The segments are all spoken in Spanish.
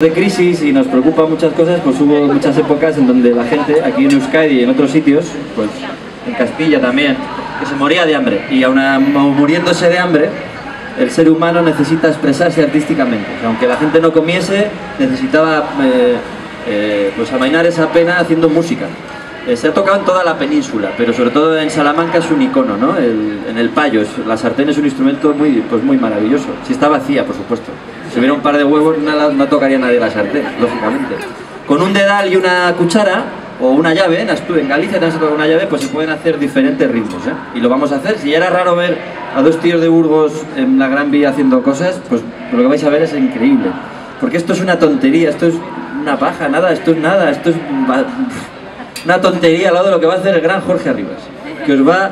De crisis y nos preocupan muchas cosas, pues hubo muchas épocas en donde la gente, aquí en Euskadi y en otros sitios, pues en Castilla también, que se moría de hambre. Y aun muriéndose de hambre, el ser humano necesita expresarse artísticamente. O sea, aunque la gente no comiese, necesitaba pues amainar esa pena haciendo música. Se ha tocado en toda la península, pero sobre todo en Salamanca es un icono, ¿no? En el payo, la sartén es un instrumento muy maravilloso. Si está vacía, por supuesto. Si hubiera un par de huevos, no tocaría nadie la sartén, lógicamente. Con un dedal y una cuchara, o una llave, en Galicia también se toca una llave, pues se pueden hacer diferentes ritmos, ¿eh? Y lo vamos a hacer. Si ya era raro ver a dos tíos de Burgos en la Gran Vía haciendo cosas, pues lo que vais a ver es increíble. Porque esto es una tontería, esto es una paja, nada, esto es nada, esto es una tontería al lado de lo que va a hacer el gran Jorge Arribas, que os va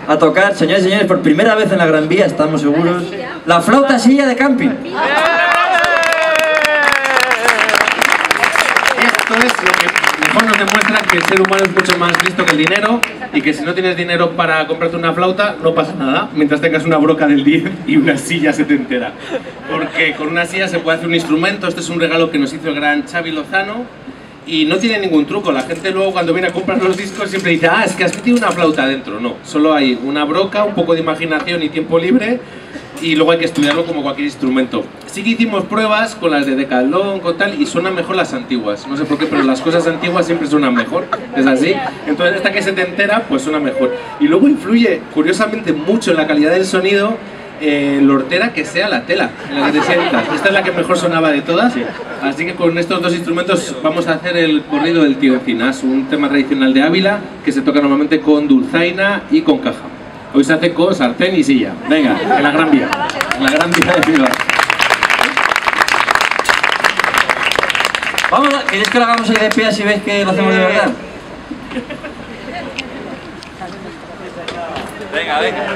a tocar, señores y señores, por primera vez en la Gran Vía, estamos seguros, la flauta silla de camping. Esto es lo que mejor nos demuestra que el ser humano es mucho más listo que el dinero y que si no tienes dinero para comprarte una flauta, no pasa nada, mientras tengas una broca del 10 y una silla setentera. Porque con una silla se puede hacer un instrumento. Este es un regalo que nos hizo el gran Xavi Lozano. Y no tiene ningún truco. La gente luego cuando viene a comprar los discos siempre dice: ah, es que has metido una flauta dentro. No, solo hay una broca, un poco de imaginación y tiempo libre, y luego hay que estudiarlo como cualquier instrumento. Sí que hicimos pruebas con las de Decathlon, con tal, y suenan mejor las antiguas. No sé por qué, pero las cosas antiguas siempre suenan mejor. Es así. Entonces esta que se te entera, pues suena mejor. Y luego influye, curiosamente, mucho en la calidad del sonido lo hortera que sea la tela en la que te sientas. Esta es la que mejor sonaba de todas, sí. Así que con estos dos instrumentos vamos a hacer el corrido del tío Encinas, un tema tradicional de Ávila que se toca normalmente con dulzaina y con caja. Hoy se hace con sartén y silla. Venga, en la Gran Vía. En la Gran Vía de Bilbao. Vamos, ¿queréis que lo hagamos ahí de pie si veis que lo hacemos de verdad? Venga, venga.